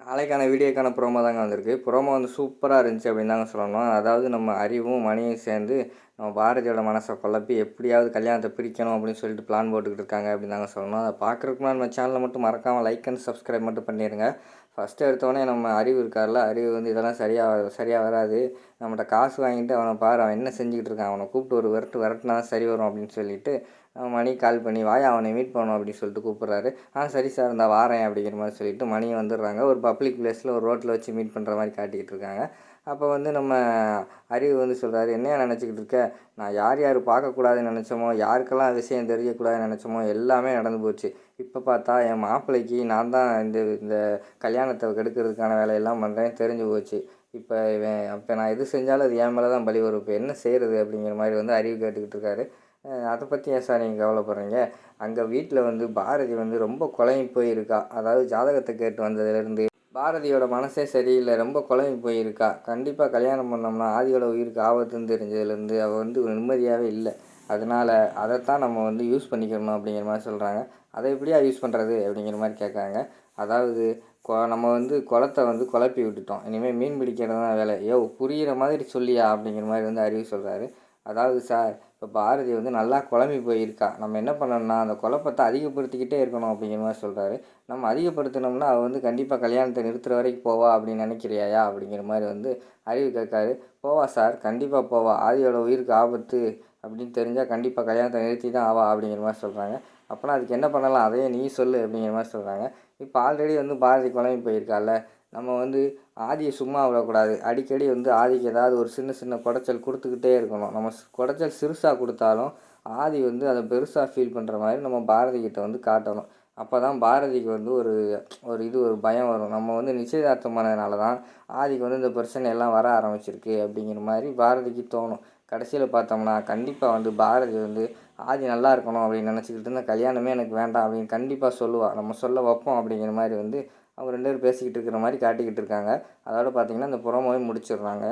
நாளைக்கான வீடியோக்கான ப்ரோமோ தாங்க வந்திருக்கு. ப்ரோமோ வந்து சூப்பரா இருந்துச்சு அப்படின்னு தாங்க சொல்லணும். அதாவது நம்ம அறிவும், மணியும் சேர்ந்து நம்ம பாரதியோட மனசை குழப்பி எப்படியாவது கல்யாணத்தை பிரிக்கணும் அப்படின்னு சொல்லிட்டு பிளான் போட்டுக்கிட்டு இருக்காங்க அப்படின்னு தாங்க சொல்லணும். அதை பார்க்குறதுக்கு முன்னாடி நம்ம சேனலை மட்டும் மறக்காமல் லைக் அண்ட் சப்ஸ்கிரைப் மட்டும் பண்ணிடுங்க. ஃபஸ்ட்டு எடுத்தோடனே நம்ம அறிவு இருக்கார்ல, அறிவு வந்து இதெல்லாம் சரியாக வராது. நம்மகிட்ட காசு வாங்கிட்டு அவனை பாரு, அவன் என்ன செஞ்சுக்கிட்டு இருக்கான், அவனை கூப்பிட்டு ஒரு விரட்டுனா சரி வரும் அப்படின்னு சொல்லிட்டு மணி கால் பண்ணி வாயா அவனை மீட் பண்ணணும் அப்படின்னு சொல்லிட்டு கூப்பிட்றாரு. சரி சார் இந்த வாரேன் அப்படிங்கிற மாதிரி சொல்லிட்டு மணி வந்துடுறாங்க. ஒரு பப்ளிக் பிளேஸில் ஒரு ரோட்டில் வச்சு மீட் பண்ணுற மாதிரி காட்டிக்கிட்டு இருக்காங்க. அப்போ வந்து நம்ம அறிவு வந்து சொல்கிறாரு, என்னையா நினச்சிக்கிட்டு இருக்க, நான் யார் யார் பார்க்கக்கூடாதுன்னு நினச்சோமோ, யாருக்கெல்லாம் விஷயம் தெரியக்கூடாதுன்னு நினச்சோமோ எல்லாமே நடந்து போச்சு. இப்போ பார்த்தா என் மாப்பிள்ளைக்கு நான் தான் இந்த இந்த கல்யாணத்தை கெடுக்கிறதுக்கான வேலையெல்லாம் பண்ணுறேன், தெரிஞ்சு போச்சு. இப்போ நான் எது செஞ்சாலும் அது என் மேலே தான் பழி வரும். இப்போ என்ன செய்கிறது அப்படிங்கிற மாதிரி வந்து அறிவு கேட்டுக்கிட்டு இருக்காரு. அதை பற்றி ஏன் சார் நீங்கள் கவலைப்படுறீங்க? அங்கே வீட்டில் வந்து பாரதி வந்து ரொம்ப குழம்பி போயிருக்கா. அதாவது ஜாதகத்தை கேட்டு வந்ததுலேருந்து பாரதியோட மனசே சரியில்லை, ரொம்ப குழம்பி போயிருக்கா. கண்டிப்பாக கல்யாணம் பண்ணோம்னா ஆதியோட உயிருக்கு ஆபத்துன்னு தெரிஞ்சதுலேருந்து அவள் வந்து ஒரு நிம்மதியாகவே இல்லை. அதனால் அதைத்தான் நம்ம வந்து யூஸ் பண்ணிக்கணும் அப்படிங்கிற மாதிரி சொல்கிறாங்க. அதை எப்படியா யூஸ் பண்ணுறது அப்படிங்கிற மாதிரி கேட்காங்க. அதாவது நம்ம வந்து குளத்தை வந்து குழப்பி விட்டுட்டோம், இனிமேல் மீன் பிடிக்கிறது தான் வேலை. புரிகிற மாதிரி சொல்லியா அப்படிங்கிற மாதிரி வந்து அறிவு சொல்கிறாரு. அதாவது சார், இப்போ பாரதி வந்து நல்லா குழம்பி போயிருக்கா. நம்ம என்ன பண்ணணும்னா அந்த குழப்பத்தை அதிகப்படுத்திக்கிட்டே இருக்கணும் அப்படிங்கிற மாதிரி சொல்கிறாரு. நம்ம அதிகப்படுத்தினோம்னா அவள் வந்து கண்டிப்பாக கல்யாணத்தை நிறுத்துகிற வரைக்கும் போவா அப்படின்னு நினைக்கிறியாயா அப்படிங்கிற மாதிரி வந்து அறிவு கேட்காரு. போவா சார், கண்டிப்பாக போவா. ஆதியோட உயிருக்கு ஆபத்து அப்படின்னு தெரிஞ்சால் கண்டிப்பாக கல்யாணத்தை நிறுத்தி தான் ஆவா அப்படிங்கிற மாதிரி சொல்கிறாங்க. அப்போனா அதுக்கு என்ன பண்ணலாம், அதையே நீ சொல்லு அப்படிங்கிற மாதிரி சொல்கிறாங்க. இப்போ ஆல்ரெடி வந்து பாரதி குழம்பி போயிருக்கால, நம்ம வந்து ஆதியை சும்மா விடக்கூடாது. அடிக்கடி வந்து ஆதிக்கு ஏதாவது ஒரு சின்ன சின்ன குடைச்சல் கொடுத்துக்கிட்டே இருக்கணும். நம்ம குடைச்சல் சிறுசாக கொடுத்தாலும் ஆதி வந்து அதை பெருசாக ஃபீல் பண்ணுற மாதிரி நம்ம பாரதிக்கிட்ட வந்து காட்டணும். அப்போ தான் பாரதிக்கு வந்து ஒரு பயம் வரும். நம்ம வந்து நிச்சயதார்த்தம் பண்ணதுனால தான் ஆதிக்கு வந்து இந்த பிரச்சனை எல்லாம் வர ஆரம்பிச்சிருக்கு அப்படிங்கிற மாதிரி பாரதிக்கு தோணும். கடைசியில் பார்த்தோம்னா கண்டிப்பாக வந்து பாரதி வந்து ஆதி நல்லா இருக்கணும் அப்படின்னு நினச்சிக்கிட்டு இந்த கல்யாணமே எனக்கு வேண்டாம் அப்படின்னு கண்டிப்பாக சொல்லுவாள். நம்ம சொல்ல வைப்போம் அப்படிங்கிற மாதிரி வந்து அவங்க 2 பேரும் பேசிக்கிட்டு இருக்கிற மாதிரி காட்டிக்கிட்டு இருக்காங்க. அதோட பார்த்திங்கன்னா இந்த ப்ரோமோவே முடிச்சிடுறாங்க.